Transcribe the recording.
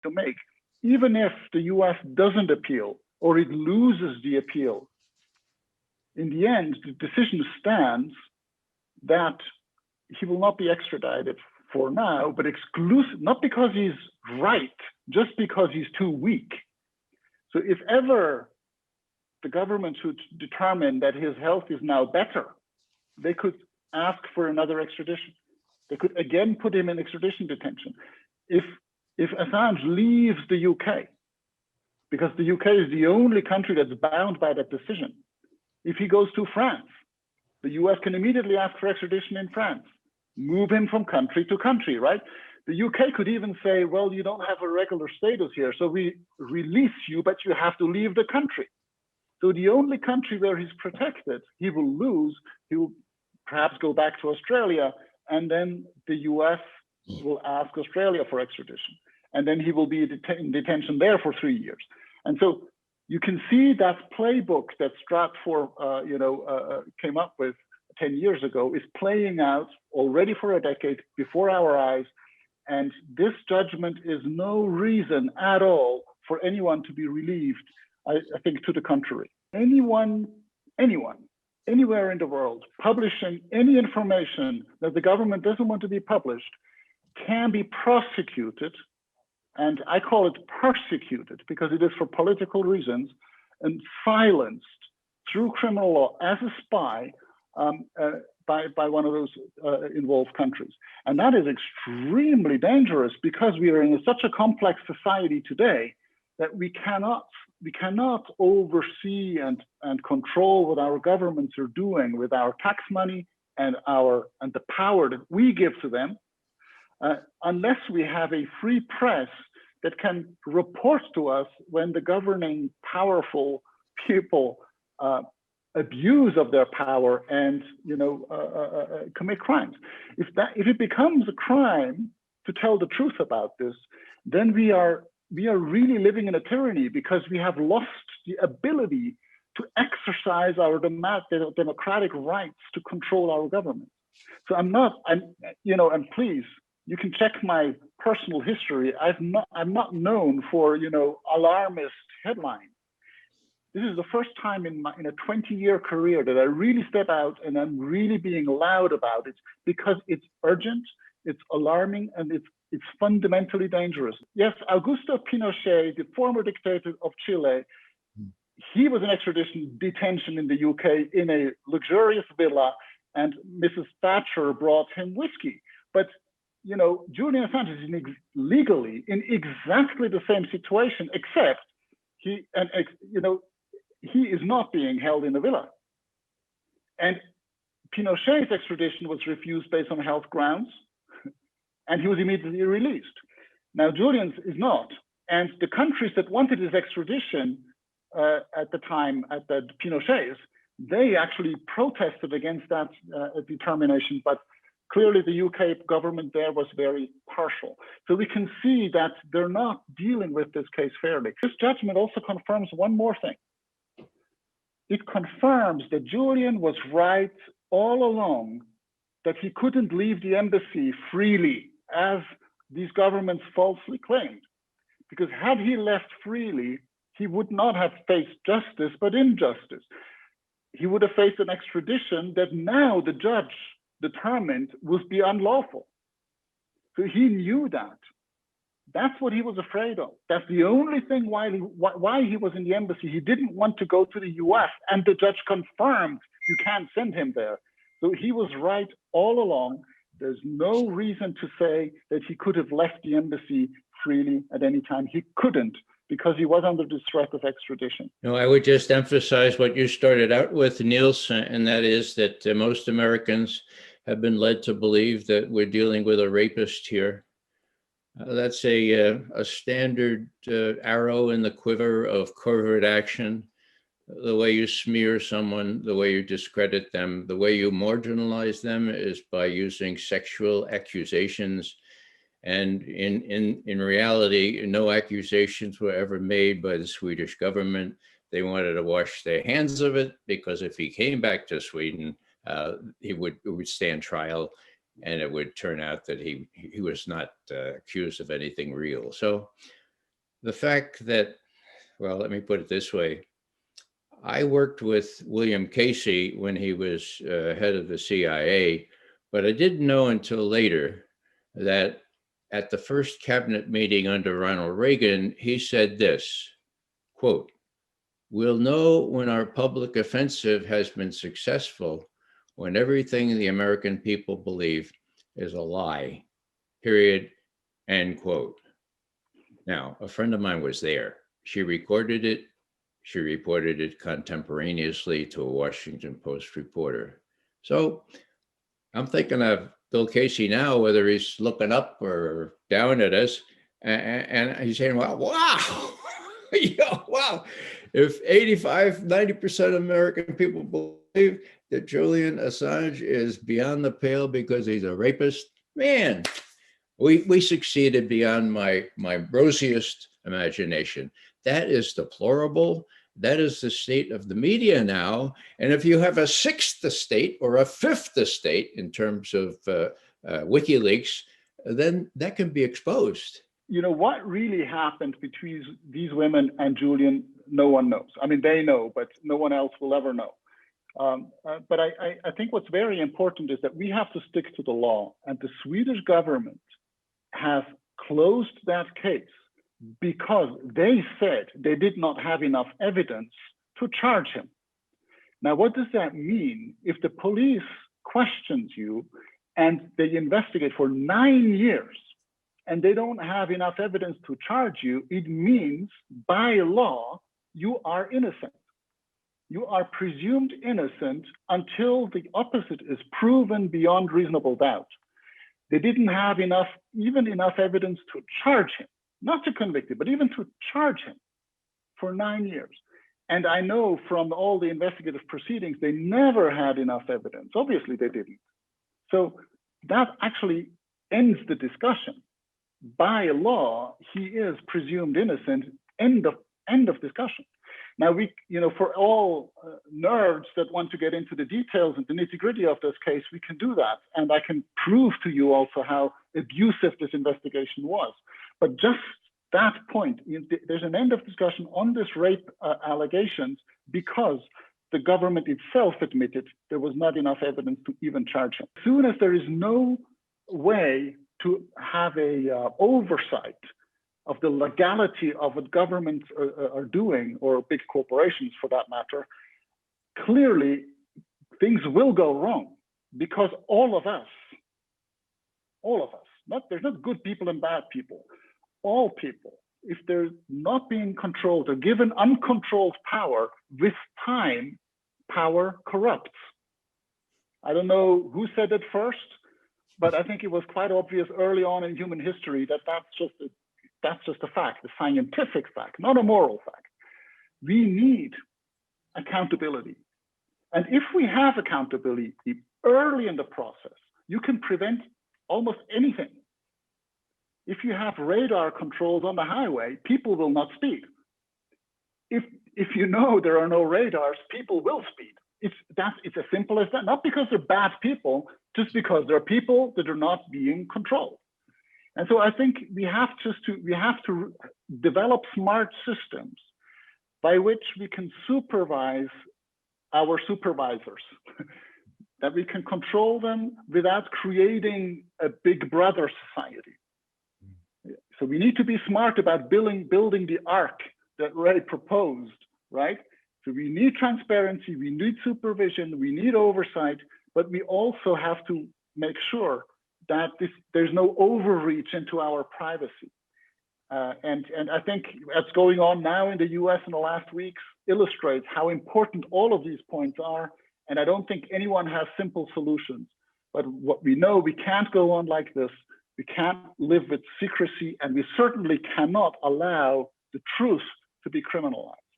to make, even if the US doesn't appeal or it loses the appeal, in the end, the decision stands that he will not be extradited for now, but exclusive, not because he's right, just because he's too weak. So if ever the government should determine that his health is now better, they could ask for another extradition. They could again put him in extradition detention. If Assange leaves the UK, because the UK is the only country that's bound by that decision, if he goes to France, the US can immediately ask for extradition in France, move him from country to country, right? The UK could even say, well, you don't have a regular status here, so we release you, but you have to leave the country. So the only country where he's protected, he will lose. He will perhaps go back to Australia, and then the US will ask Australia for extradition. And then he will be in detention there for 3 years. And so you can see that playbook that Stratfor came up with 10 years ago is playing out already for a decade before our eyes. And this judgment is no reason at all for anyone to be relieved. I think to the contrary. Anyone, anywhere in the world, publishing any information that the government doesn't want to be published can be prosecuted, and I call it persecuted because it is for political reasons, and silenced through criminal law as a spy by one of those involved countries. And that is extremely dangerous because we are in such a complex society today that we cannot oversee and control what our governments are doing with our tax money and the power that we give to them, unless we have a free press that can report to us when the governing powerful people abuse of their power and commit crimes. If it becomes a crime to tell the truth about this, then we are really living in a tyranny because we have lost the ability to exercise our democratic rights to control our government. So and please, you can check my personal history. I'm not known for alarmist headlines. This is the first time in a 20-year career that I really step out and I'm really being loud about it because it's urgent, it's alarming, and it's fundamentally dangerous. Yes, Augusto Pinochet, the former dictator of Chile, he was in extradition detention in the UK in a luxurious villa, and Mrs. Thatcher brought him whiskey. But Julian Assange is legally in exactly the same situation, except he is not being held in a villa. And Pinochet's extradition was refused based on health grounds, and he was immediately released. Now, Julian's is not. And the countries that wanted his extradition at the time, at the Pinochet's, they actually protested against that determination, but clearly the UK government there was very partial. So we can see that they're not dealing with this case fairly. This judgment also confirms one more thing. It confirms that Julian was right all along, that he couldn't leave the embassy freely, as these governments falsely claimed. Because had he left freely, he would not have faced justice, but injustice. He would have faced an extradition that now the judge determined would be unlawful. So he knew that. That's what he was afraid of. That's the only thing why he was in the embassy. He didn't want to go to the US, and the judge confirmed you can't send him there. So he was right all along. There's no reason to say that he could have left the embassy freely at any time. He couldn't, because he was under the threat of extradition. No, I would just emphasize what you started out with, Nils, and that is that most Americans have been led to believe that we're dealing with a rapist here. That's a standard arrow in the quiver of covert action. The way you smear someone, the way you discredit them, the way you marginalize them is by using sexual accusations. And in reality, no accusations were ever made by the Swedish government. They wanted to wash their hands of it because if he came back to Sweden, he would stand trial, and it would turn out that he was not accused of anything real. So the fact that, well, let me put it this way. I worked with William Casey when he was head of the CIA, but I didn't know until later that at the first cabinet meeting under Ronald Reagan, he said this, quote, "We'll know when our public offensive has been successful when everything the American people believe is a lie, period," end quote. Now, a friend of mine was there. She recorded it. She reported it contemporaneously to a Washington Post reporter. So I'm thinking of Bill Casey now, whether he's looking up or down at us, and he's saying, well, wow, wow. If 85, 90% of American people believe that Julian Assange is beyond the pale because he's a rapist, man, we succeeded beyond my rosiest imagination. That is deplorable. That is the state of the media now. And if you have a sixth estate or a fifth estate in terms of WikiLeaks, then that can be exposed. You know, what really happened between these women and Julian, no one knows. I mean, they know, but no one else will ever know. But I think what's very important is that we have to stick to the law. And the Swedish government has closed that case because they said they did not have enough evidence to charge him. Now, what does that mean? If the police questions you and they investigate for 9 years and they don't have enough evidence to charge you, it means by law, you are innocent. You are presumed innocent until the opposite is proven beyond reasonable doubt. They didn't have even enough evidence to charge him, not to convict him, but even to charge him for 9 years. And I know from all the investigative proceedings, they never had enough evidence. Obviously, they didn't. So that actually ends the discussion. By law, he is presumed innocent. End of discussion. Now, for all nerds that want to get into the details and the nitty-gritty of this case, we can do that. And I can prove to you also how abusive this investigation was. But just that point, there's an end of discussion on this rape allegations because the government itself admitted there was not enough evidence to even charge him. As soon as there is no way to have a oversight of the legality of what governments are doing, or big corporations for that matter, clearly things will go wrong because all of us, there's not good people and bad people, all people, if they're not being controlled or given uncontrolled power, with time, power corrupts. I don't know who said it first, but I think it was quite obvious early on in human history that that's just a fact, a scientific fact, not a moral fact. We need accountability. And if we have accountability early in the process, you can prevent almost anything. If you have radar controls on the highway, people will not speed. If you know there are no radars, people will speed. It's as simple as that, not because they're bad people, just because there are people that are not being controlled. And so I think we have to develop smart systems by which we can supervise our supervisors, that we can control them without creating a big brother society. So we need to be smart about building the arc that Ray proposed, right? So we need transparency, we need supervision, we need oversight, but we also have to make sure that there's no overreach into our privacy. And I think what's going on now in the US in the last weeks illustrates how important all of these points are. And I don't think anyone has simple solutions. But what we know, we can't go on like this. We can't live with secrecy, and we certainly cannot allow the truth to be criminalized.